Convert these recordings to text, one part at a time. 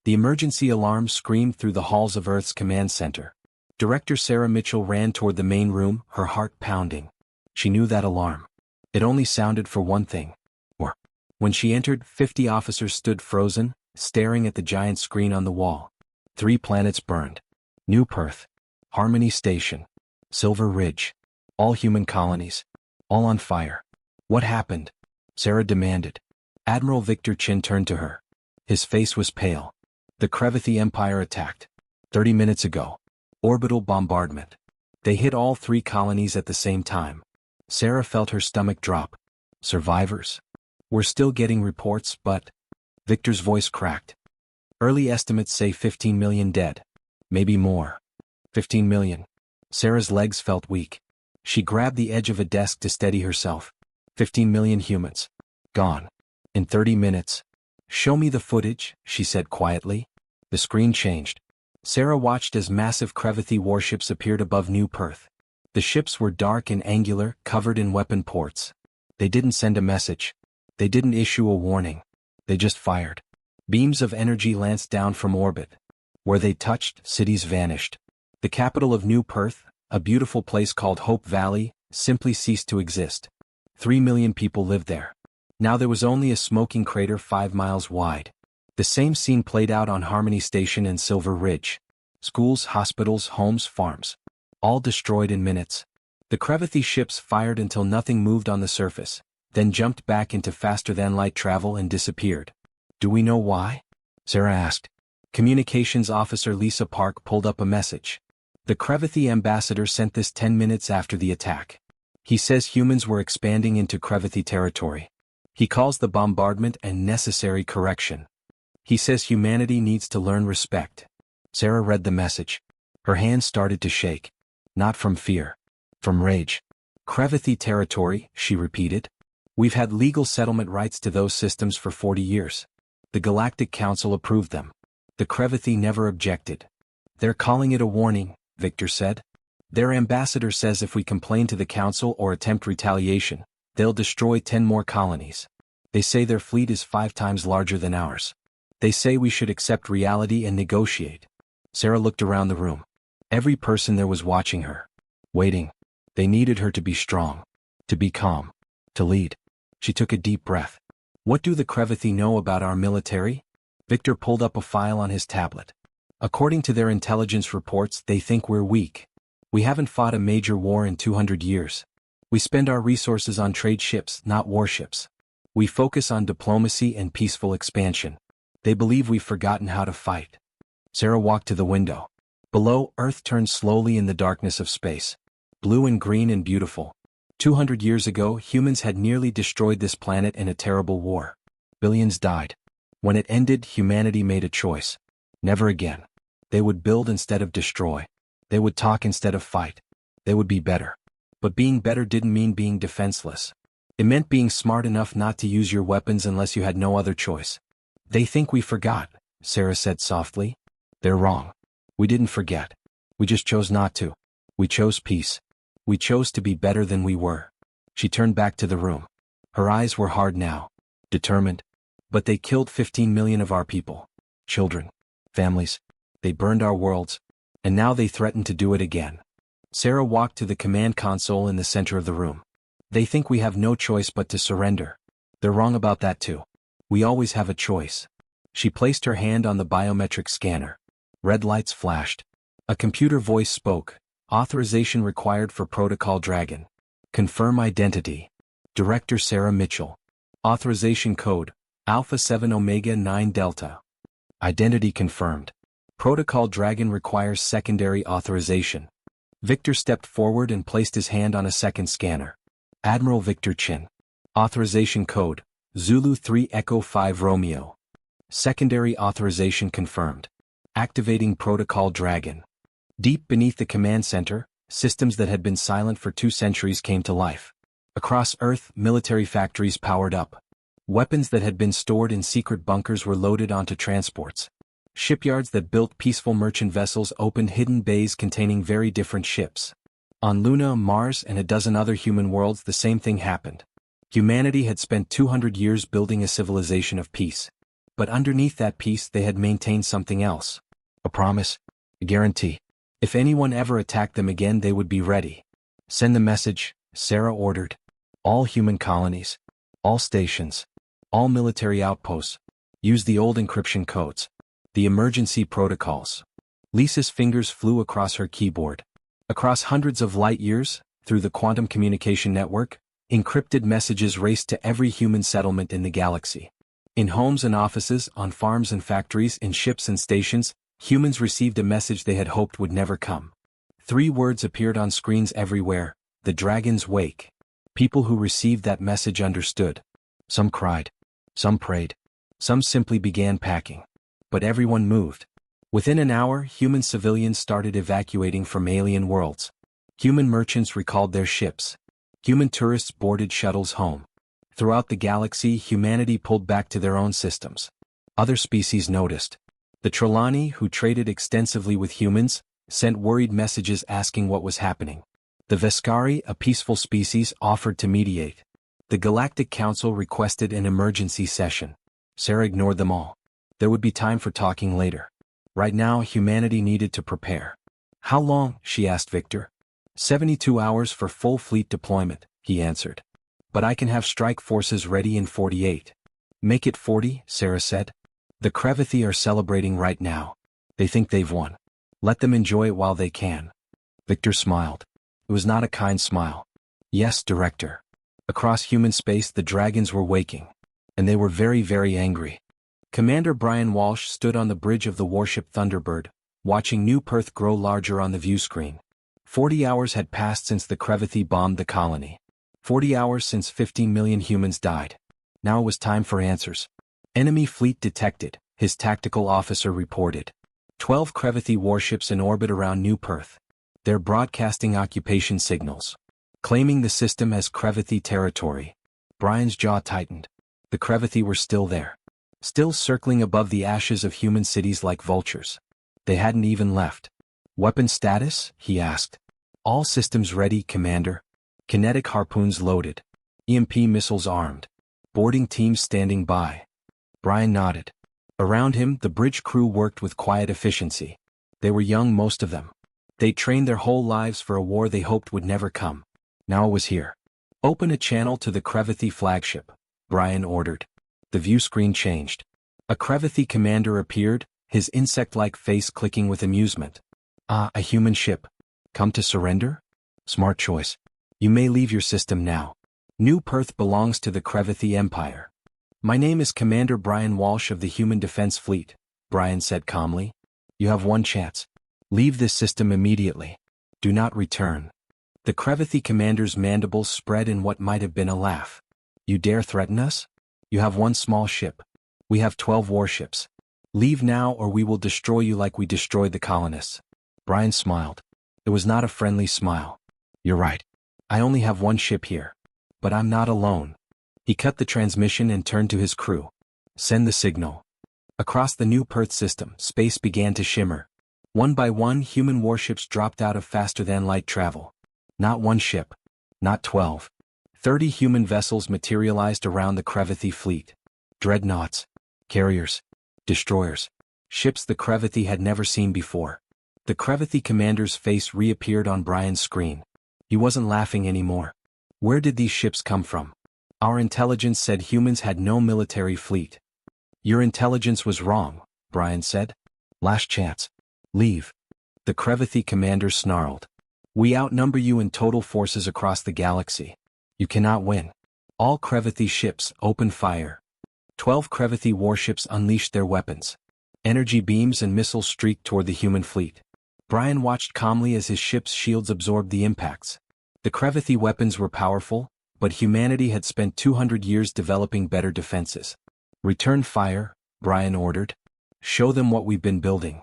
The emergency alarm screamed through the halls of Earth's command center. Director Sarah Mitchell ran toward the main room, her heart pounding. She knew that alarm. It only sounded for one thing. War. When she entered, 50 officers stood frozen, staring at the giant screen on the wall. 3 planets burned. New Perth, Harmony Station, Silver Ridge. All human colonies. All on fire. What happened? Sarah demanded. Admiral Victor Chin turned to her. His face was pale. The Crevathi Empire attacked. 30 minutes ago. Orbital bombardment. They hit all 3 colonies at the same time. Sarah felt her stomach drop. Survivors? We're still getting reports, but... Victor's voice cracked. Early estimates say 15 million dead. Maybe more. 15 million. Sarah's legs felt weak. She grabbed the edge of a desk to steady herself. 15 million humans. Gone. In 30 minutes. Show me the footage, she said quietly. The screen changed. Sarah watched as massive Crevathi warships appeared above New Perth. The ships were dark and angular, covered in weapon ports. They didn't send a message. They didn't issue a warning. They just fired. Beams of energy lanced down from orbit. Where they touched, cities vanished. The capital of New Perth, a beautiful place called Hope Valley, simply ceased to exist. 3 million people lived there. Now there was only a smoking crater 5 miles wide. The same scene played out on Harmony Station and Silver Ridge. Schools, hospitals, homes, farms. All destroyed in minutes. The Crevathi ships fired until nothing moved on the surface, then jumped back into faster-than-light travel and disappeared. Do we know why? Sarah asked. Communications officer Lisa Park pulled up a message. The Crevathi ambassador sent this 10 minutes after the attack. He says humans were expanding into Crevathi territory. He calls the bombardment a necessary correction. He says humanity needs to learn respect. Sarah read the message. Her hands started to shake. Not from fear. From rage. Crevathi territory, she repeated. We've had legal settlement rights to those systems for 40 years. The Galactic Council approved them. The Crevathi never objected. They're calling it a warning, Victor said. Their ambassador says if we complain to the Council or attempt retaliation, they'll destroy 10 more colonies. They say their fleet is 5 times larger than ours. They say we should accept reality and negotiate. Sarah looked around the room. Every person there was watching her. Waiting. They needed her to be strong. To be calm. To lead. She took a deep breath. What do the Crevathi know about our military? Victor pulled up a file on his tablet. According to their intelligence reports, they think we're weak. We haven't fought a major war in 200 years. We spend our resources on trade ships, not warships. We focus on diplomacy and peaceful expansion. They believe we've forgotten how to fight. Sarah walked to the window. Below, Earth turned slowly in the darkness of space. Blue and green and beautiful. 200 years ago, humans had nearly destroyed this planet in a terrible war. Billions died. When it ended, humanity made a choice. Never again. They would build instead of destroy. They would talk instead of fight. They would be better. But being better didn't mean being defenseless. It meant being smart enough not to use your weapons unless you had no other choice. They think we forgot, Sarah said softly. They're wrong. We didn't forget. We just chose not to. We chose peace. We chose to be better than we were. She turned back to the room. Her eyes were hard now. Determined. But they killed 15 million of our people. Children. Families. They burned our worlds. And now they threaten to do it again. Sarah walked to the command console in the center of the room. They think we have no choice but to surrender. They're wrong about that too. We always have a choice. She placed her hand on the biometric scanner. Red lights flashed. A computer voice spoke. Authorization required for Protocol Dragon. Confirm identity. Director Sarah Mitchell. Authorization code, Alpha 7 Omega 9 Delta. Identity confirmed. Protocol Dragon requires secondary authorization. Victor stepped forward and placed his hand on a second scanner. Admiral Victor Chin. Authorization code, Zulu 3 Echo 5 Romeo. Secondary authorization confirmed. Activating Protocol Dragon. Deep beneath the command center, systems that had been silent for 2 centuries came to life. Across Earth, military factories powered up. Weapons that had been stored in secret bunkers were loaded onto transports. Shipyards that built peaceful merchant vessels opened hidden bays containing very different ships. On Luna, Mars, and a dozen other human worlds, the same thing happened. Humanity had spent 200 years building a civilization of peace. But underneath that peace they had maintained something else. A promise. A guarantee. If anyone ever attacked them again they would be ready. Send the message, Sarah ordered. All human colonies. All stations. All military outposts. Use the old encryption codes. The emergency protocols. Lisa's fingers flew across her keyboard. Across hundreds of light years, through the quantum communication network, encrypted messages raced to every human settlement in the galaxy. In homes and offices, on farms and factories, in ships and stations, humans received a message they had hoped would never come. 3 words appeared on screens everywhere: the Dragon's Wake. People who received that message understood. Some cried. Some prayed. Some simply began packing. But everyone moved. Within an hour, human civilians started evacuating from alien worlds. Human merchants recalled their ships. Human tourists boarded shuttles home. Throughout the galaxy, humanity pulled back to their own systems. Other species noticed. The Trelawney, who traded extensively with humans, sent worried messages asking what was happening. The Veskari, a peaceful species, offered to mediate. The Galactic Council requested an emergency session. Sarah ignored them all. There would be time for talking later. Right now, humanity needed to prepare. How long? She asked Victor. 72 hours for full fleet deployment, he answered. But I can have strike forces ready in 48. Make it 40, Sarah said. The Crevathi are celebrating right now. They think they've won. Let them enjoy it while they can. Victor smiled. It was not a kind smile. Yes, Director. Across human space the dragons were waking. And they were very, very angry. Commander Brian Walsh stood on the bridge of the warship Thunderbird, watching New Perth grow larger on the view screen. 40 hours had passed since the Crevathi bombed the colony. 40 hours since 15 million humans died. Now it was time for answers. Enemy fleet detected, his tactical officer reported. 12 Crevathi warships in orbit around New Perth. They're broadcasting occupation signals. Claiming the system as Crevathi territory. Brian's jaw tightened. The Crevathi were still there. Still circling above the ashes of human cities like vultures. They hadn't even left. Weapon status? He asked. All systems ready, Commander. Kinetic harpoons loaded. EMP missiles armed. Boarding teams standing by. Brian nodded. Around him, the bridge crew worked with quiet efficiency. They were young, most of them. They trained their whole lives for a war they hoped would never come. Now it was here. Open a channel to the Crevathi flagship, Brian ordered. The view screen changed. A Crevathi commander appeared, his insect-like face clicking with amusement. Ah, a human ship. Come to surrender? Smart choice. You may leave your system now. New Perth belongs to the Crevathi Empire. My name is Commander Brian Walsh of the Human Defense Fleet, Brian said calmly. You have one chance. Leave this system immediately. Do not return. The Crevathi commander's mandibles spread in what might have been a laugh. You dare threaten us? You have one small ship. We have 12 warships. Leave now or we will destroy you like we destroyed the colonists. Brian smiled. It was not a friendly smile. You're right. I only have one ship here. But I'm not alone. He cut the transmission and turned to his crew. Send the signal. Across the New Perth system, space began to shimmer. One by one, human warships dropped out of faster-than-light travel. Not one ship. Not 12. 30 human vessels materialized around the Crevathi fleet. Dreadnoughts. Carriers. Destroyers. Ships the Crevathi had never seen before. The Crevathi commander's face reappeared on Brian's screen. He wasn't laughing anymore. Where did these ships come from? Our intelligence said humans had no military fleet. Your intelligence was wrong, Brian said. Last chance. Leave. The Crevathi commander snarled. We outnumber you in total forces across the galaxy. You cannot win. All Crevathi ships open fire. 12 Crevathi warships unleashed their weapons. Energy beams and missiles streaked toward the human fleet. Brian watched calmly as his ship's shields absorbed the impacts. The Crevathi weapons were powerful, but humanity had spent 200 years developing better defenses. Return fire, Brian ordered. Show them what we've been building.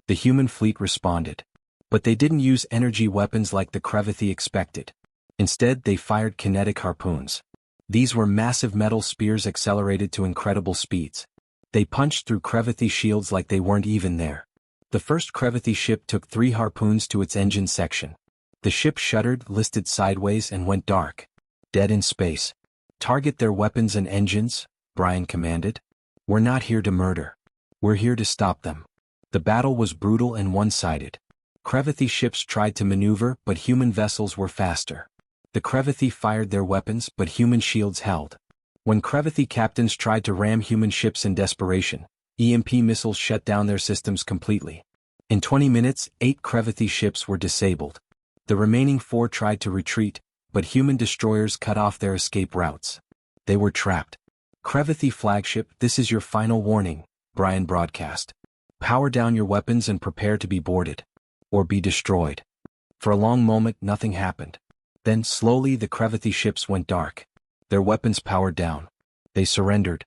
The human fleet responded. But they didn't use energy weapons like the Crevathi expected. Instead, they fired kinetic harpoons. These were massive metal spears accelerated to incredible speeds. They punched through Crevathi shields like they weren't even there. The first Crevathi ship took 3 harpoons to its engine section. The ship shuddered, listed sideways, and went dark. Dead in space. Target their weapons and engines, Brian commanded. We're not here to murder. We're here to stop them. The battle was brutal and one-sided. Crevathi ships tried to maneuver, but human vessels were faster. The Crevathi fired their weapons, but human shields held. When Crevathi captains tried to ram human ships in desperation, EMP missiles shut down their systems completely. In 20 minutes, 8 Crevathi ships were disabled. The remaining 4 tried to retreat, but human destroyers cut off their escape routes. They were trapped. Crevathi flagship, this is your final warning, Brian broadcast. Power down your weapons and prepare to be boarded. Or be destroyed. For a long moment, nothing happened. Then, slowly, the Crevathi ships went dark. Their weapons powered down. They surrendered.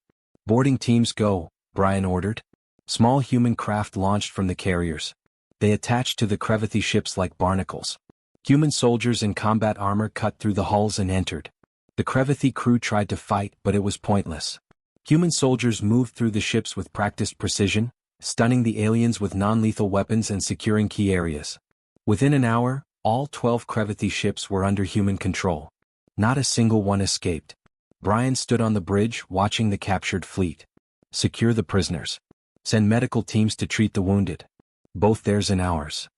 Boarding teams go, Brian ordered. Small human craft launched from the carriers. They attached to the Crevathi ships like barnacles. Human soldiers in combat armor cut through the hulls and entered. The Crevathi crew tried to fight, but it was pointless. Human soldiers moved through the ships with practiced precision, stunning the aliens with non-lethal weapons and securing key areas. Within an hour, all 12 Crevathi ships were under human control. Not a single one escaped. Brian stood on the bridge, watching the captured fleet. Secure the prisoners. Send medical teams to treat the wounded. Both theirs and ours.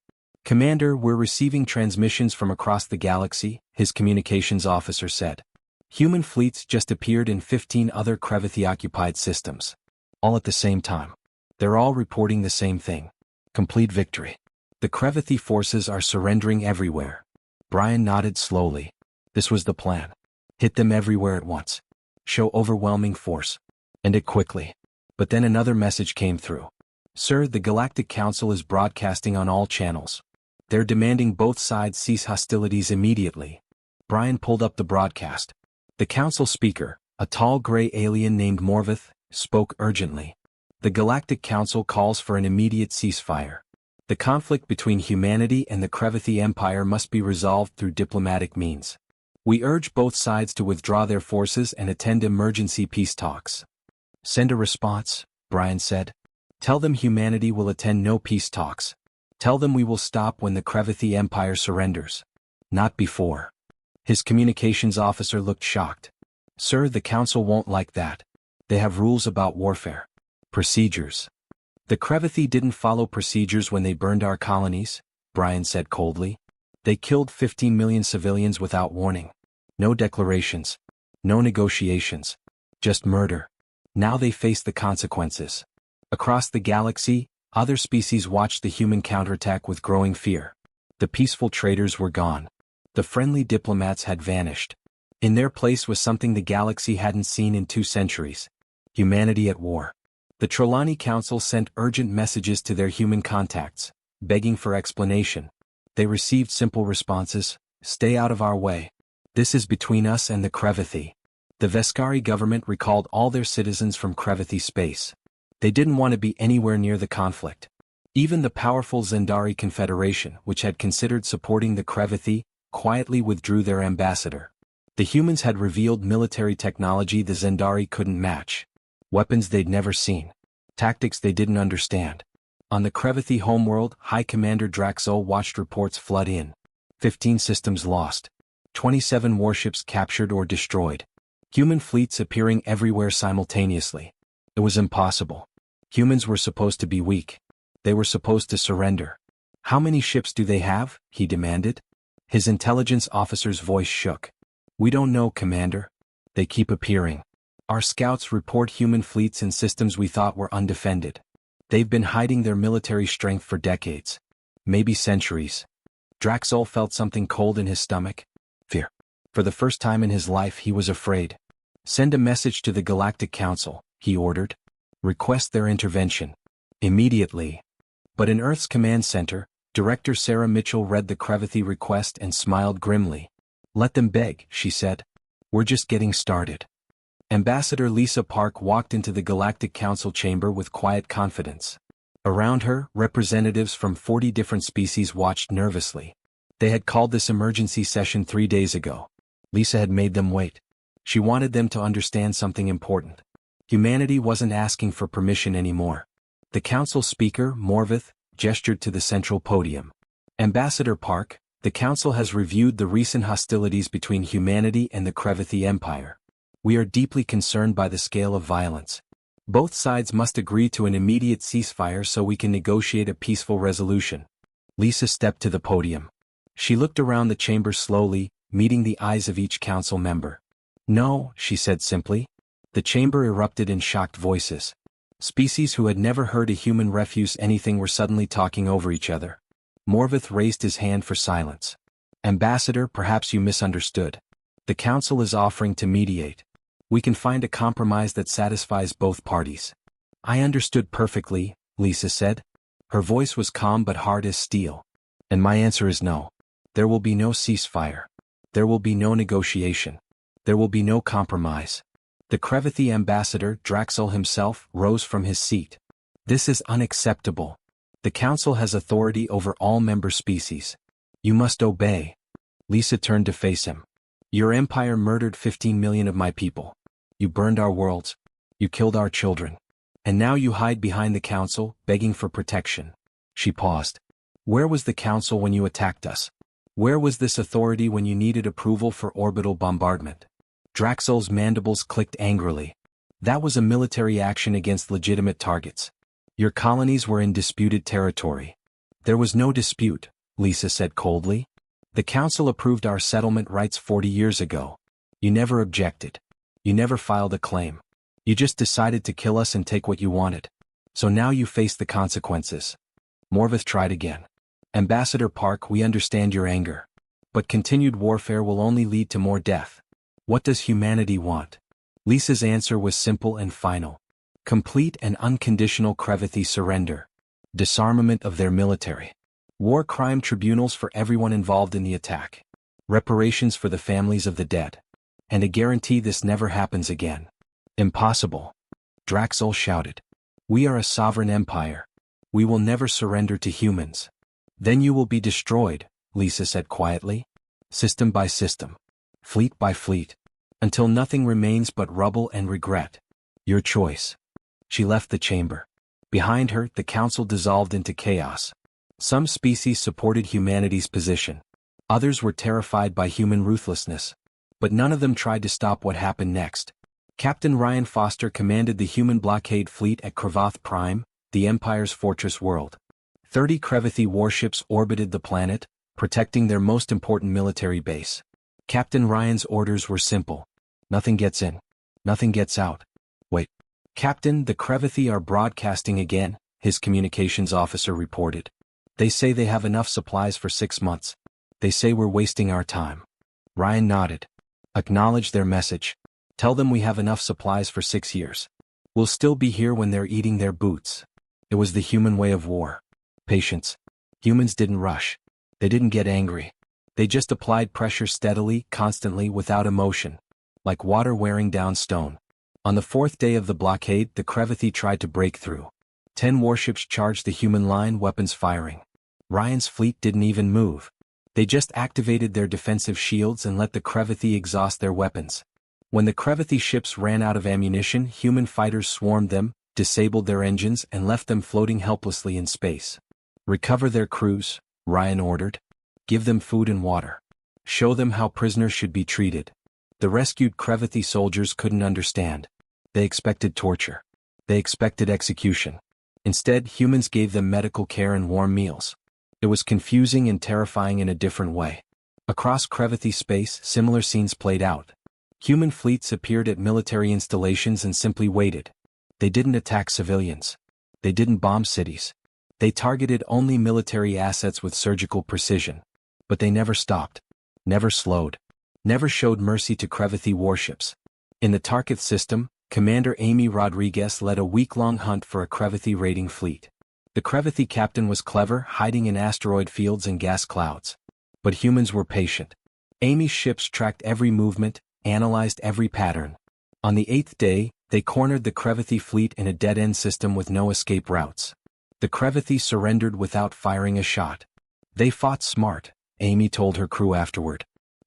Commander, we're receiving transmissions from across the galaxy, his communications officer said. Human fleets just appeared in 15 other Crevathi-occupied systems. All at the same time. They're all reporting the same thing. Complete victory. The Crevathi forces are surrendering everywhere. Brian nodded slowly. This was the plan. Hit them everywhere at once. Show overwhelming force. And it quickly. But then another message came through. Sir, the Galactic Council is broadcasting on all channels. They're demanding both sides cease hostilities immediately. Brian pulled up the broadcast. The council speaker, a tall gray alien named Morvith, spoke urgently. The Galactic Council calls for an immediate ceasefire. The conflict between humanity and the Crevathi Empire must be resolved through diplomatic means. We urge both sides to withdraw their forces and attend emergency peace talks. Send a response, Brian said. Tell them humanity will attend no peace talks. Tell them we will stop when the Crevathi Empire surrenders. Not before. His communications officer looked shocked. Sir, the council won't like that. They have rules about warfare. Procedures. The Crevathi didn't follow procedures when they burned our colonies, Brian said coldly. They killed 15 million civilians without warning. No declarations. No negotiations. Just murder. Now they face the consequences. Across the galaxy, other species watched the human counterattack with growing fear. The peaceful traders were gone. The friendly diplomats had vanished. In their place was something the galaxy hadn't seen in 2 centuries. Humanity at war. The Trelawney Council sent urgent messages to their human contacts, begging for explanation. They received simple responses: stay out of our way. This is between us and the Crevathi. The Veskari government recalled all their citizens from Crevathi space. They didn't want to be anywhere near the conflict. Even the powerful Zendari Confederation, which had considered supporting the Crevathi, quietly withdrew their ambassador. The humans had revealed military technology the Zendari couldn't match. Weapons they'd never seen. Tactics they didn't understand. On the Crevathi homeworld, High Commander Draxol watched reports flood in. 15 systems lost. 27 warships captured or destroyed. Human fleets appearing everywhere simultaneously. It was impossible. Humans were supposed to be weak. They were supposed to surrender. How many ships do they have? He demanded. His intelligence officer's voice shook. We don't know, Commander. They keep appearing. Our scouts report human fleets in systems we thought were undefended. They've been hiding their military strength for decades. Maybe centuries. Draxol felt something cold in his stomach. Fear. For the first time in his life he was afraid. Send a message to the Galactic Council, he ordered. Request their intervention. Immediately. But in Earth's command center, Director Sarah Mitchell read the Crevathi request and smiled grimly. Let them beg, she said. We're just getting started. Ambassador Lisa Park walked into the Galactic Council chamber with quiet confidence. Around her, representatives from 40 different species watched nervously. They had called this emergency session 3 days ago. Lisa had made them wait. She wanted them to understand something important. Humanity wasn't asking for permission anymore. The council speaker, Morvith, gestured to the central podium. Ambassador Park, the council has reviewed the recent hostilities between humanity and the Crevathi Empire. We are deeply concerned by the scale of violence. Both sides must agree to an immediate ceasefire so we can negotiate a peaceful resolution. Lisa stepped to the podium. She looked around the chamber slowly, meeting the eyes of each council member. No, she said simply. The chamber erupted in shocked voices. Species who had never heard a human refuse anything were suddenly talking over each other. Morvith raised his hand for silence. Ambassador, perhaps you misunderstood. The council is offering to mediate. We can find a compromise that satisfies both parties. I understood perfectly, Lisa said. Her voice was calm but hard as steel. And my answer is no. There will be no ceasefire. There will be no negotiation. There will be no compromise. The Crevathi ambassador, Draxel himself, rose from his seat. This is unacceptable. The council has authority over all member species. You must obey. Lisa turned to face him. Your empire murdered 15 million of my people. You burned our worlds. You killed our children. And now you hide behind the council, begging for protection. She paused. Where was the council when you attacked us? Where was this authority when you needed approval for orbital bombardment? Draxel's mandibles clicked angrily. That was a military action against legitimate targets. Your colonies were in disputed territory. There was no dispute, Lisa said coldly. The council approved our settlement rights 40 years ago. You never objected. You never filed a claim. You just decided to kill us and take what you wanted. So now you face the consequences. Morvith tried again. Ambassador Park, we understand your anger. But continued warfare will only lead to more death. What does humanity want? Lisa's answer was simple and final. Complete and unconditional Crevathi surrender. Disarmament of their military. War crime tribunals for everyone involved in the attack. Reparations for the families of the dead. And a guarantee this never happens again. Impossible. Draxel shouted. We are a sovereign empire. We will never surrender to humans. Then you will be destroyed, Lisa said quietly. System by system. Fleet by fleet. Until nothing remains but rubble and regret. Your choice. She left the chamber. Behind her, the council dissolved into chaos. Some species supported humanity's position. Others were terrified by human ruthlessness. But none of them tried to stop what happened next. Captain Ryan Foster commanded the human blockade fleet at Cravath Prime, the Empire's fortress world. 30 Crevathi warships orbited the planet, protecting their most important military base. Captain Ryan's orders were simple. Nothing gets in. Nothing gets out. Wait. Captain, the Crevathi are broadcasting again, his communications officer reported. They say they have enough supplies for 6 months. They say we're wasting our time. Ryan nodded. Acknowledge their message. Tell them we have enough supplies for 6 years. We'll still be here when they're eating their boots. It was the human way of war. Patience. Humans didn't rush. They didn't get angry. They just applied pressure steadily, constantly, without emotion. Like water wearing down stone. On the 4th day of the blockade, the Crevathi tried to break through. 10 warships charged the human line, weapons firing. Ryan's fleet didn't even move. They just activated their defensive shields and let the Crevathi exhaust their weapons. When the Crevathi ships ran out of ammunition, human fighters swarmed them, disabled their engines, and left them floating helplessly in space. Recover their crews, Ryan ordered. Give them food and water. Show them how prisoners should be treated. The rescued Crevathi soldiers couldn't understand. They expected torture. They expected execution. Instead, humans gave them medical care and warm meals. It was confusing and terrifying in a different way. Across Crevathi space, similar scenes played out. Human fleets appeared at military installations and simply waited. They didn't attack civilians. They didn't bomb cities. They targeted only military assets with surgical precision. But they never stopped. Never slowed. Never showed mercy to Crevathi warships. In the Tarkith system, Commander Amy Rodriguez led a week-long hunt for a Crevathi raiding fleet. The Crevathi captain was clever, hiding in asteroid fields and gas clouds. But humans were patient. Amy's ships tracked every movement, analyzed every pattern. On the 8th day, they cornered the Crevathi fleet in a dead-end system with no escape routes. The Crevathi surrendered without firing a shot. They fought smart, Amy told her crew afterward.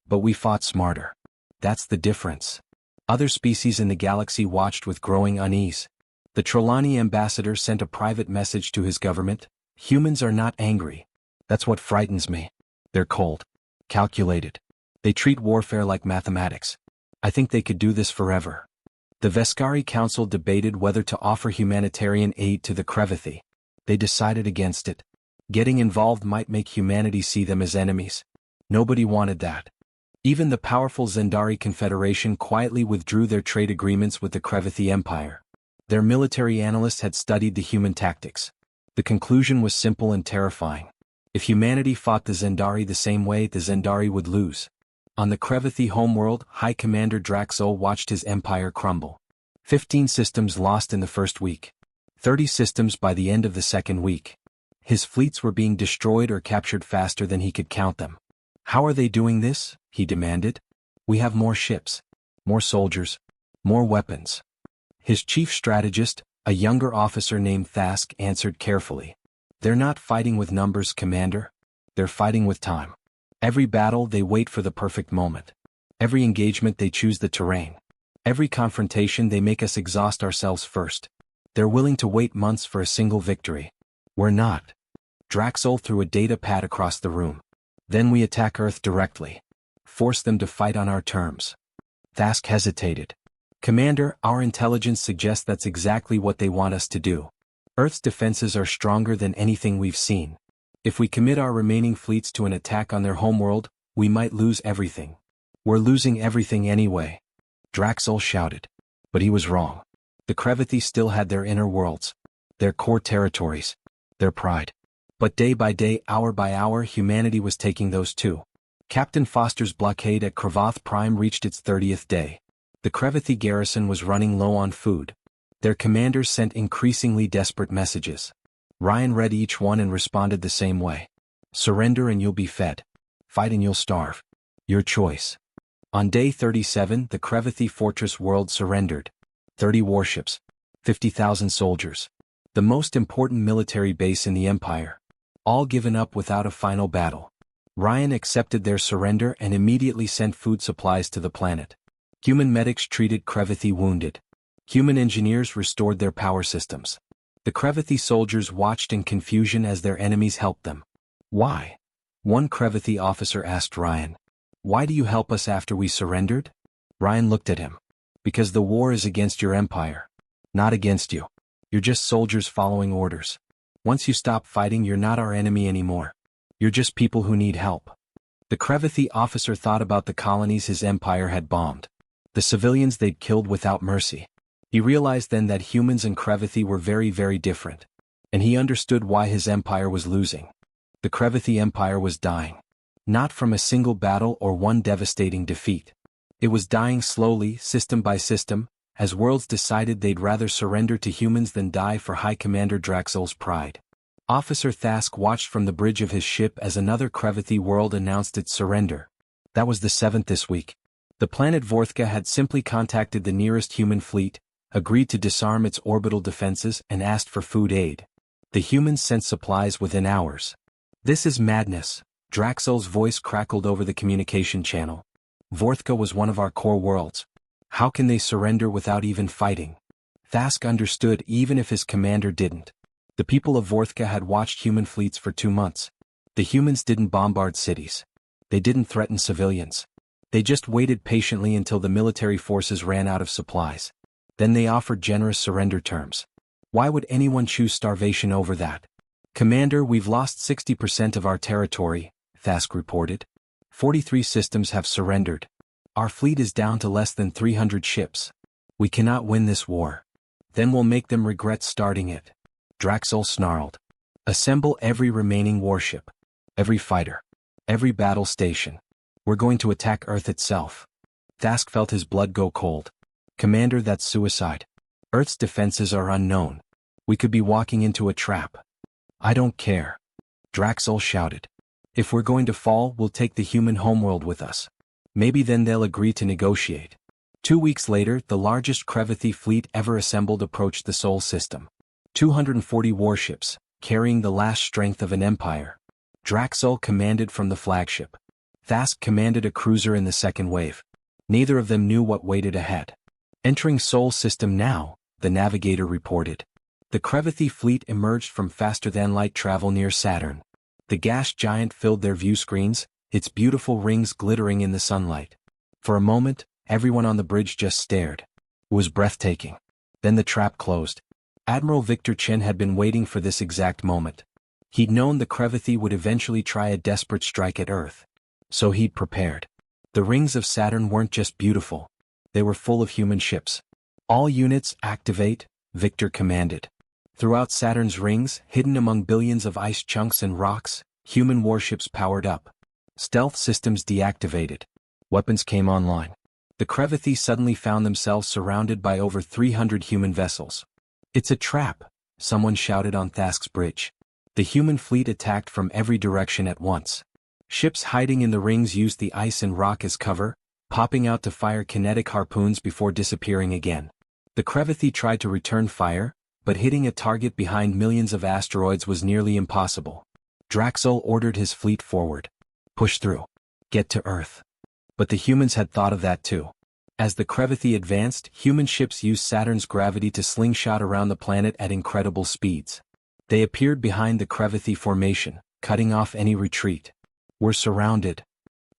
But we fought smarter. That's the difference. Other species in the galaxy watched with growing unease. The Trelawney ambassador sent a private message to his government. Humans are not angry. That's what frightens me. They're cold. Calculated. They treat warfare like mathematics. I think they could do this forever. The Veskari Council debated whether to offer humanitarian aid to the Crevathi. They decided against it. Getting involved might make humanity see them as enemies. Nobody wanted that. Even the powerful Zendari Confederation quietly withdrew their trade agreements with the Crevathi Empire. Their military analysts had studied the human tactics. The conclusion was simple and terrifying. If humanity fought the Zendari the same way, the Zendari would lose. On the Crevathi homeworld, High Commander Draxol watched his empire crumble. 15 systems lost in the first week. 30 systems by the end of the second week. His fleets were being destroyed or captured faster than he could count them. How are they doing this? He demanded. We have more ships, more soldiers, more weapons. His chief strategist, a younger officer named Thask, answered carefully. They're not fighting with numbers, Commander. They're fighting with time. Every battle they wait for the perfect moment. Every engagement they choose the terrain. Every confrontation they make us exhaust ourselves first. They're willing to wait months for a single victory. We're not. Draxol threw a data pad across the room. Then we attack Earth directly. Force them to fight on our terms. Thask hesitated. Commander, our intelligence suggests that's exactly what they want us to do. Earth's defenses are stronger than anything we've seen. If we commit our remaining fleets to an attack on their homeworld, we might lose everything. We're losing everything anyway. Draxol shouted. But he was wrong. The Crevathi still had their inner worlds. Their core territories. Their pride. But day by day, hour by hour, humanity was taking those too. Captain Foster's blockade at Kravath Prime reached its 30th day. The Crevathi garrison was running low on food. Their commanders sent increasingly desperate messages. Ryan read each one and responded the same way. Surrender and you'll be fed. Fight and you'll starve. Your choice. On day 37, the Crevathi fortress world surrendered. 30 warships. 50,000 soldiers. The most important military base in the Empire. All given up without a final battle. Ryan accepted their surrender and immediately sent food supplies to the planet. Human medics treated Crevathi wounded. Human engineers restored their power systems. The Crevathi soldiers watched in confusion as their enemies helped them. Why? One Crevathi officer asked Ryan. Why do you help us after we surrendered? Ryan looked at him. Because the war is against your empire. Not against you. You're just soldiers following orders. Once you stop fighting, you're not our enemy anymore. You're just people who need help. The Crevathi officer thought about the colonies his empire had bombed. The civilians they'd killed without mercy. He realized then that humans and Crevathi were very, very different. And he understood why his empire was losing. The Crevathi empire was dying. Not from a single battle or one devastating defeat. It was dying slowly, system by system, as worlds decided they'd rather surrender to humans than die for High Commander Draxol's pride. Officer Thask watched from the bridge of his ship as another Crevathi world announced its surrender. That was the 7th this week. The planet Vorthka had simply contacted the nearest human fleet, agreed to disarm its orbital defenses and asked for food aid. The humans sent supplies within hours. This is madness. Draxol's voice crackled over the communication channel. Vorthka was one of our core worlds. How can they surrender without even fighting? Thask understood even if his commander didn't. The people of Vorthka had watched human fleets for 2 months. The humans didn't bombard cities. They didn't threaten civilians. They just waited patiently until the military forces ran out of supplies. Then they offered generous surrender terms. Why would anyone choose starvation over that? Commander, we've lost 60% of our territory, Thask reported. 43 systems have surrendered. Our fleet is down to less than 300 ships. We cannot win this war. Then we'll make them regret starting it. Draxol snarled. Assemble every remaining warship. Every fighter. Every battle station. We're going to attack Earth itself. Thask felt his blood go cold. Commander, that's suicide. Earth's defenses are unknown. We could be walking into a trap. I don't care. Draxol shouted. If we're going to fall, we'll take the human homeworld with us. Maybe then they'll agree to negotiate. 2 weeks later, the largest Crevathi fleet ever assembled approached the Sol system. 240 warships, carrying the last strength of an empire. Draxol commanded from the flagship. Thask commanded a cruiser in the second wave. Neither of them knew what waited ahead. Entering Sol system now, the navigator reported. The Crevathi fleet emerged from faster-than-light travel near Saturn. The gas giant filled their view screens, its beautiful rings glittering in the sunlight. For a moment, everyone on the bridge just stared. It was breathtaking. Then the trap closed. Admiral Victor Chen had been waiting for this exact moment. He'd known the Crevathi would eventually try a desperate strike at Earth. So he'd prepared. The rings of Saturn weren't just beautiful. They were full of human ships. All units, activate, Victor commanded. Throughout Saturn's rings, hidden among billions of ice chunks and rocks, human warships powered up. Stealth systems deactivated. Weapons came online. The Crevathi suddenly found themselves surrounded by over 300 human vessels. "It's a trap," someone shouted on Thask's bridge. The human fleet attacked from every direction at once. Ships hiding in the rings used the ice and rock as cover, popping out to fire kinetic harpoons before disappearing again. The Crevathi tried to return fire, but hitting a target behind millions of asteroids was nearly impossible. Draxel ordered his fleet forward. "Push through. Get to Earth." But the humans had thought of that too. As the Crevathi advanced, human ships used Saturn's gravity to slingshot around the planet at incredible speeds. They appeared behind the Crevathi formation, cutting off any retreat. "We're surrounded,"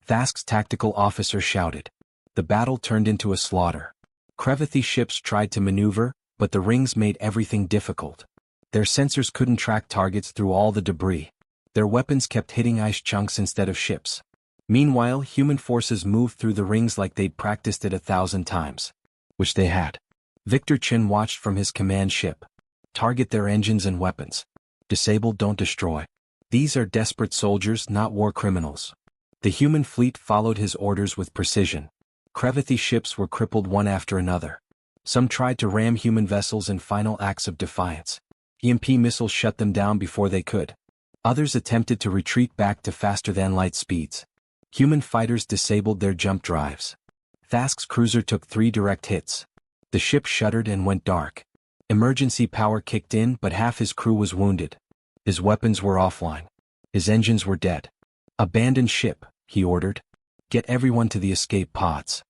Thask's tactical officer shouted. The battle turned into a slaughter. Crevathi ships tried to maneuver, but the rings made everything difficult. Their sensors couldn't track targets through all the debris. Their weapons kept hitting ice chunks instead of ships. Meanwhile, human forces moved through the rings like they'd practiced it 1,000 times. Which they had. Victor Chen watched from his command ship. "Target their engines and weapons. Disable, don't destroy. These are desperate soldiers, not war criminals." The human fleet followed his orders with precision. Crevathi ships were crippled one after another. Some tried to ram human vessels in final acts of defiance. EMP missiles shut them down before they could. Others attempted to retreat back to faster-than-light speeds. Human fighters disabled their jump drives. Thask's cruiser took 3 direct hits. The ship shuddered and went dark. Emergency power kicked in, but half his crew was wounded. His weapons were offline. His engines were dead. "Abandon ship," he ordered. "Get everyone to the escape pods."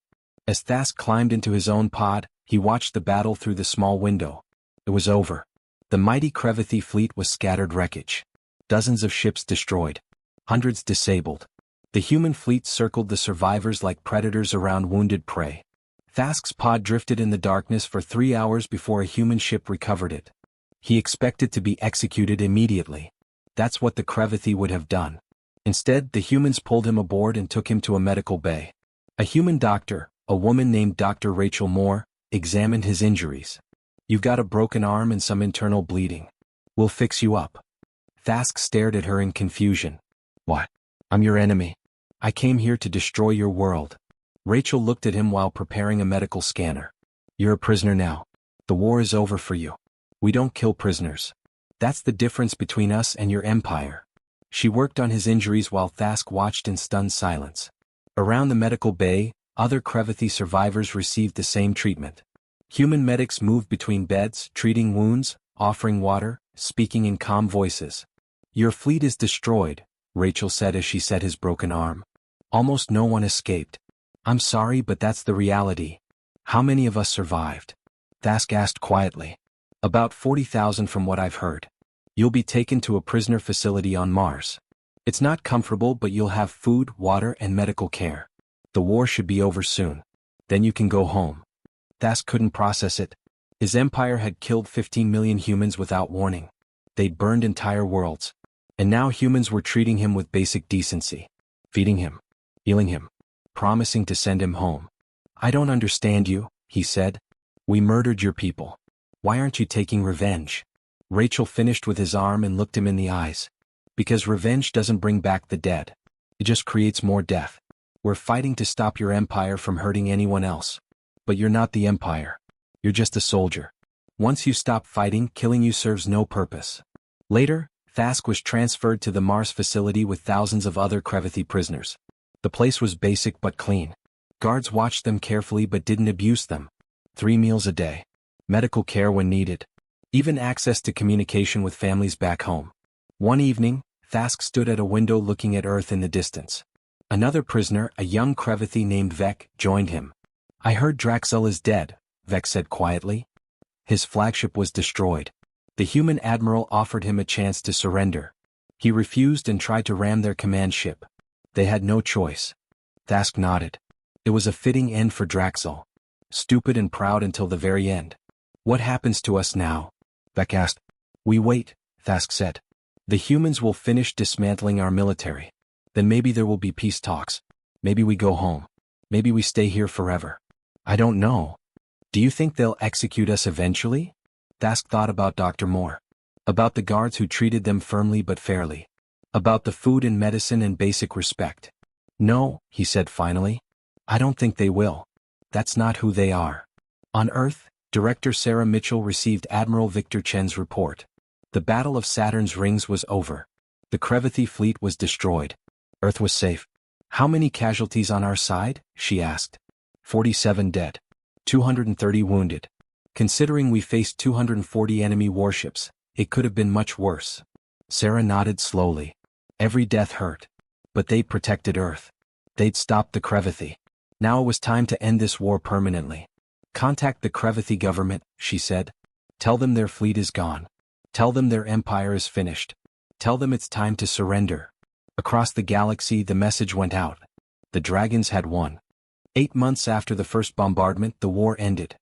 As Thask climbed into his own pod, he watched the battle through the small window. It was over. The mighty Crevathi fleet was scattered wreckage. Dozens of ships destroyed. Hundreds disabled. The human fleet circled the survivors like predators around wounded prey. Thask's pod drifted in the darkness for 3 hours before a human ship recovered it. He expected to be executed immediately. That's what the Crevathi would have done. Instead, the humans pulled him aboard and took him to a medical bay. A human doctor, a woman named Dr. Rachel Moore, examined his injuries. "You've got a broken arm and some internal bleeding. We'll fix you up." Thask stared at her in confusion. "What? I'm your enemy. I came here to destroy your world." Rachel looked at him while preparing a medical scanner. "You're a prisoner now. The war is over for you. We don't kill prisoners. That's the difference between us and your empire." She worked on his injuries while Thask watched in stunned silence. Around the medical bay, other Crevathi survivors received the same treatment. Human medics moved between beds, treating wounds, offering water, speaking in calm voices. "Your fleet is destroyed," Rachel said as she set his broken arm. "Almost no one escaped. I'm sorry, but that's the reality." "How many of us survived?" Thask asked quietly. "About 40,000 from what I've heard. You'll be taken to a prisoner facility on Mars. It's not comfortable, but you'll have food, water, and medical care. The war should be over soon. Then you can go home." Thask couldn't process it. His empire had killed 15 million humans without warning. They'd burned entire worlds. And now humans were treating him with basic decency. Feeding him. Healing him. Promising to send him home. "I don't understand you," he said. "We murdered your people. Why aren't you taking revenge?" Rachel finished with his arm and looked him in the eyes. "Because revenge doesn't bring back the dead. It just creates more death. We're fighting to stop your empire from hurting anyone else. But you're not the empire. You're just a soldier. Once you stop fighting, killing you serves no purpose." Later, Thask was transferred to the Mars facility with thousands of other Crevathi prisoners. The place was basic but clean. Guards watched them carefully but didn't abuse them. 3 meals a day. Medical care when needed. Even access to communication with families back home. One evening, Thask stood at a window looking at Earth in the distance. Another prisoner, a young Crevathi named Vec, joined him. "I heard Draxel is dead," Vec said quietly. "His flagship was destroyed. The human admiral offered him a chance to surrender. He refused and tried to ram their command ship. They had no choice." Thask nodded. It was a fitting end for Draxel. stupid and proud until the very end. What happens to us now? Beck asked. We wait, Thask said. The humans will finish dismantling our military. Then maybe there will be peace talks. Maybe we go home. Maybe we stay here forever. I don't know. Do you think they'll execute us eventually? Thask thought about Dr. Moore. About the guards who treated them firmly but fairly. About the food and medicine and basic respect. No, he said finally. I don't think they will. That's not who they are. On Earth, Director Sarah Mitchell received Admiral Victor Chen's report. The Battle of Saturn's Rings was over. The Crevathi fleet was destroyed. Earth was safe. How many casualties on our side? She asked. 47 dead. 230 wounded. Considering we faced 240 enemy warships, it could have been much worse. Sarah nodded slowly. Every death hurt. But they protected Earth. They'd stopped the Crevathi. Now it was time to end this war permanently. Contact the Crevathi government, she said. Tell them their fleet is gone. Tell them their empire is finished. Tell them it's time to surrender. Across the galaxy the message went out. The dragons had won. 8 months after the first bombardment the war ended.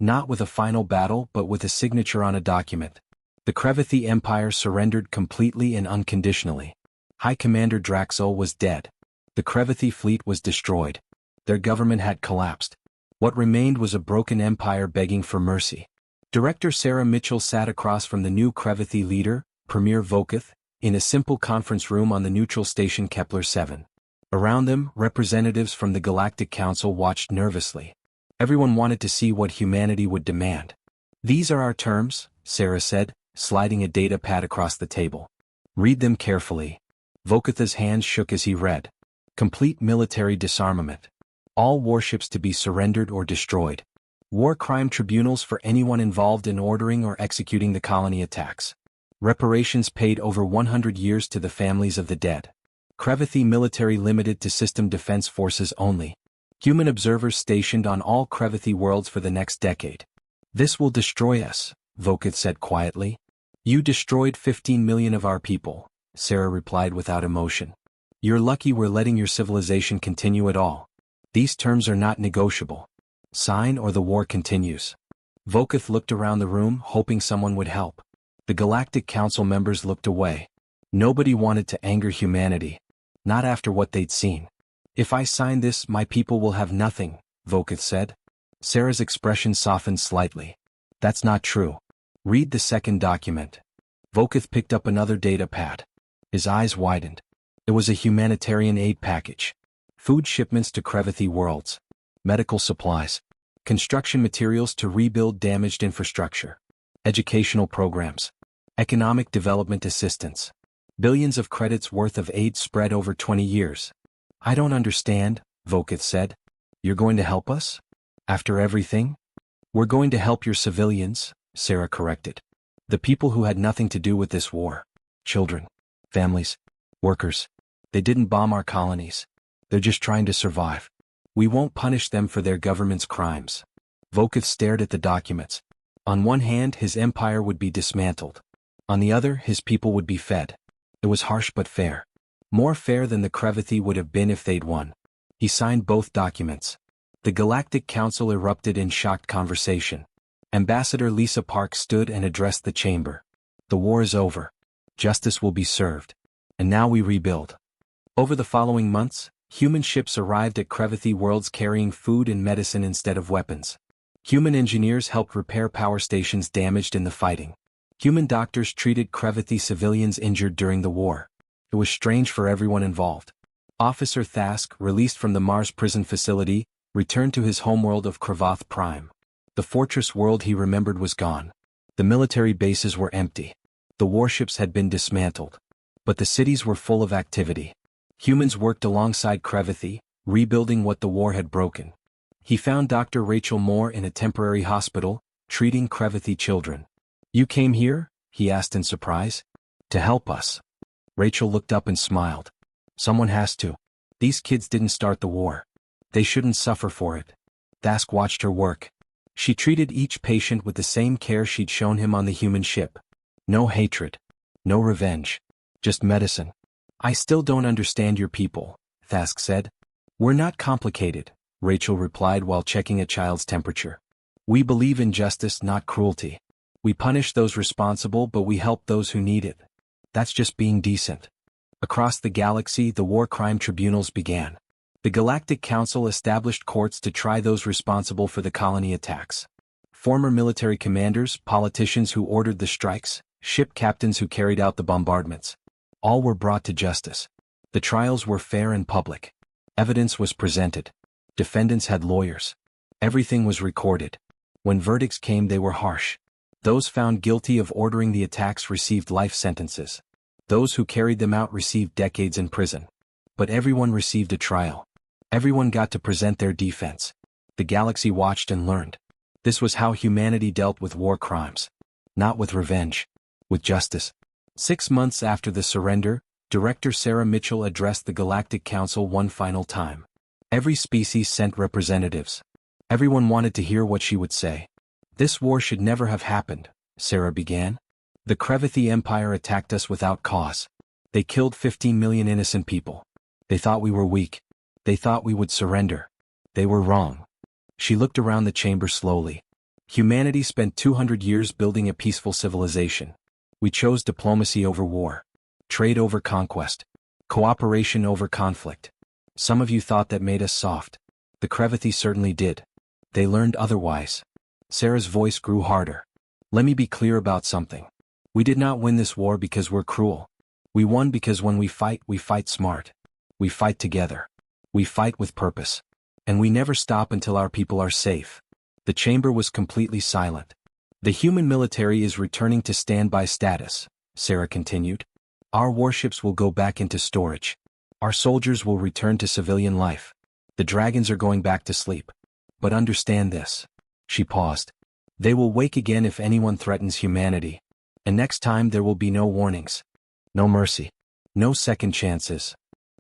Not with a final battle but with a signature on a document. The Crevathi Empire surrendered completely and unconditionally. High Commander Draxel was dead. The Crevathi fleet was destroyed. Their government had collapsed. What remained was a broken empire begging for mercy. Director Sarah Mitchell sat across from the new Crevathi leader, Premier Voketh, in a simple conference room on the neutral station Kepler 7. Around them, representatives from the Galactic Council watched nervously. Everyone wanted to see what humanity would demand. These are our terms, Sarah said, sliding a data pad across the table. Read them carefully. Voketh's hands shook as he read. Complete military disarmament. All warships to be surrendered or destroyed. War crime tribunals for anyone involved in ordering or executing the colony attacks. Reparations paid over 100 years to the families of the dead. Crevathi military limited to system defense forces only. Human observers stationed on all Crevathi worlds for the next decade. This will destroy us, Voketh said quietly. You destroyed 15 million of our people, Sarah replied without emotion. You're lucky we're letting your civilization continue at all. These terms are not negotiable. Sign or the war continues. Voketh looked around the room hoping someone would help. The Galactic Council members looked away. Nobody wanted to anger humanity. Not after what they'd seen. If I sign this, my people will have nothing, Voketh said. Sarah's expression softened slightly. That's not true. Read the second document. Voketh picked up another data pad. His eyes widened. It was a humanitarian aid package. Food shipments to Crevathi worlds. Medical supplies. Construction materials to rebuild damaged infrastructure. Educational programs. Economic development assistance. Billions of credits worth of aid spread over 20 years. I don't understand, Voketh said. You're going to help us? After everything? We're going to help your civilians, Sarah corrected. The people who had nothing to do with this war. Children. Families. Workers. They didn't bomb our colonies. They're just trying to survive. We won't punish them for their government's crimes. Voketh stared at the documents. On one hand, his empire would be dismantled. On the other, his people would be fed. It was harsh but fair. More fair than the Crevathi would have been if they'd won. He signed both documents. The Galactic Council erupted in shocked conversation. Ambassador Lisa Park stood and addressed the chamber. The war is over. Justice will be served. And now we rebuild. Over the following months, human ships arrived at Crevathi worlds carrying food and medicine instead of weapons. Human engineers helped repair power stations damaged in the fighting. Human doctors treated Crevathi civilians injured during the war. It was strange for everyone involved. Officer Thask, released from the Mars prison facility, returned to his homeworld of Cravath Prime. The fortress world he remembered was gone. The military bases were empty. The warships had been dismantled. But the cities were full of activity. Humans worked alongside Crevathi, rebuilding what the war had broken. He found Dr. Rachel Moore in a temporary hospital, treating Crevathi children. You came here? He asked in surprise. To help us. Rachel looked up and smiled. Someone has to. These kids didn't start the war. They shouldn't suffer for it. Thask watched her work. She treated each patient with the same care she'd shown him on the human ship. No hatred. No revenge. Just medicine. I still don't understand your people, Thask said. We're not complicated, Rachel replied while checking a child's temperature. We believe in justice, not cruelty. We punish those responsible, but we help those who need it. That's just being decent. Across the galaxy, the war crime tribunals began. The Galactic Council established courts to try those responsible for the colony attacks. Former military commanders, politicians who ordered the strikes, ship captains who carried out the bombardments. All were brought to justice. The trials were fair and public. Evidence was presented. Defendants had lawyers. Everything was recorded. When verdicts came, they were harsh. Those found guilty of ordering the attacks received life sentences. Those who carried them out received decades in prison. But everyone received a trial. Everyone got to present their defense. The galaxy watched and learned. This was how humanity dealt with war crimes. Not with revenge. With justice. 6 months after the surrender, Director Sarah Mitchell addressed the Galactic Council one final time. Every species sent representatives. Everyone wanted to hear what she would say. This war should never have happened, Sarah began. The Crevathi Empire attacked us without cause. They killed 15 million innocent people. They thought we were weak. They thought we would surrender. They were wrong. She looked around the chamber slowly. Humanity spent 200 years building a peaceful civilization. We chose diplomacy over war. Trade over conquest. Cooperation over conflict. Some of you thought that made us soft. The Crevathi certainly did. They learned otherwise. Sarah's voice grew harder. Let me be clear about something. We did not win this war because we're cruel. We won because when we fight smart. We fight together. We fight with purpose. And we never stop until our people are safe. The chamber was completely silent. The human military is returning to standby status, Sarah continued. Our warships will go back into storage. Our soldiers will return to civilian life. The dragons are going back to sleep. But understand this. She paused. They will wake again if anyone threatens humanity. And next time there will be no warnings. No mercy. No second chances.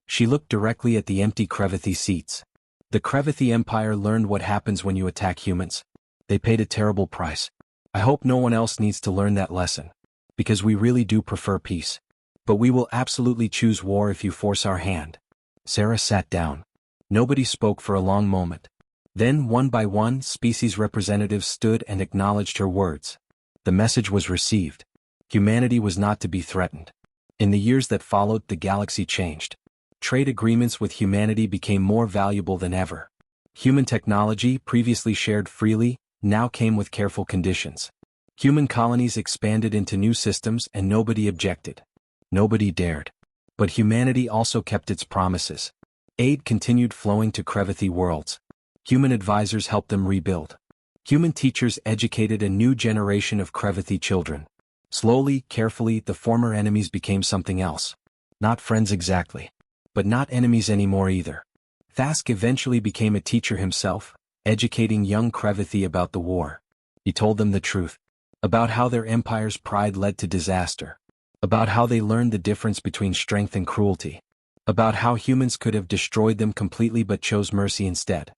She looked directly at the empty Crevathi seats. The Crevathi Empire learned what happens when you attack humans. They paid a terrible price. I hope no one else needs to learn that lesson. Because we really do prefer peace. But we will absolutely choose war if you force our hand. Sarah sat down. Nobody spoke for a long moment. Then, one by one, species representatives stood and acknowledged her words. The message was received. Humanity was not to be threatened. In the years that followed, the galaxy changed. Trade agreements with humanity became more valuable than ever. Human technology, previously shared freely, now came with careful conditions. Human colonies expanded into new systems and nobody objected. Nobody dared. But humanity also kept its promises. Aid continued flowing to Crevathi worlds. Human advisors helped them rebuild. Human teachers educated a new generation of Crevathi children. Slowly, carefully, the former enemies became something else. Not friends exactly. But not enemies anymore either. Thask eventually became a teacher himself, educating young Crevathi about the war. He told them the truth. About how their empire's pride led to disaster. About how they learned the difference between strength and cruelty. About how humans could have destroyed them completely but chose mercy instead.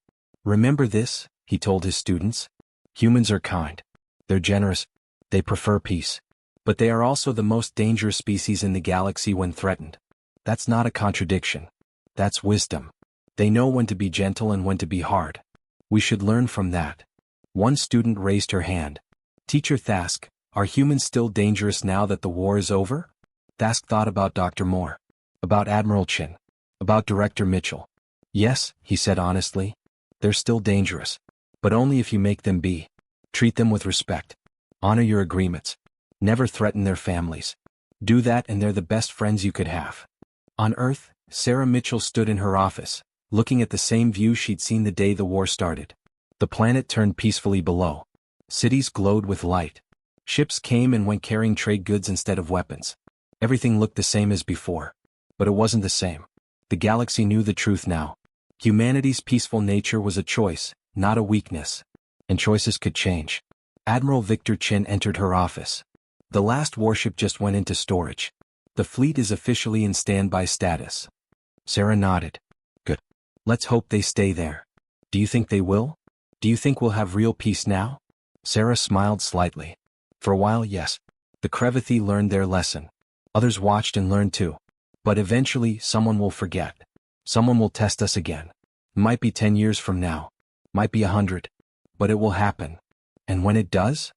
Remember this, he told his students. Humans are kind. They're generous. They prefer peace. But they are also the most dangerous species in the galaxy when threatened. That's not a contradiction. That's wisdom. They know when to be gentle and when to be hard. We should learn from that. One student raised her hand. Teacher Thask, are humans still dangerous now that the war is over? Thask thought about Dr. Moore. About Admiral Chin. About Director Mitchell. Yes, he said honestly. They're still dangerous. But only if you make them be. Treat them with respect. Honor your agreements. Never threaten their families. Do that and they're the best friends you could have. On Earth, Sarah Mitchell stood in her office, looking at the same view she'd seen the day the war started. The planet turned peacefully below. Cities glowed with light. Ships came and went carrying trade goods instead of weapons. Everything looked the same as before. But it wasn't the same. The galaxy knew the truth now. Humanity's peaceful nature was a choice, not a weakness. And choices could change. Admiral Victor Chin entered her office. The last warship just went into storage. The fleet is officially in standby status. Sarah nodded. Good. Let's hope they stay there. Do you think they will? Do you think we'll have real peace now? Sarah smiled slightly. For a while, yes. The Crevathi learned their lesson. Others watched and learned too. But eventually, someone will forget. Someone will test us again. Might be 10 years from now. Might be 100. But it will happen. And when it does,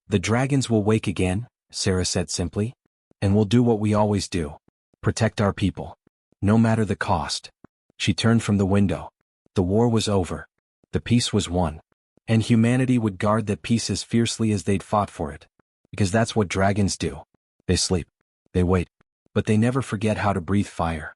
the dragons will wake again, Sarah said simply. And we'll do what we always do. Protect our people. No matter the cost. She turned from the window. The war was over. The peace was won. And humanity would guard that peace as fiercely as they'd fought for it. Because that's what dragons do. They sleep. They wait. But they never forget how to breathe fire.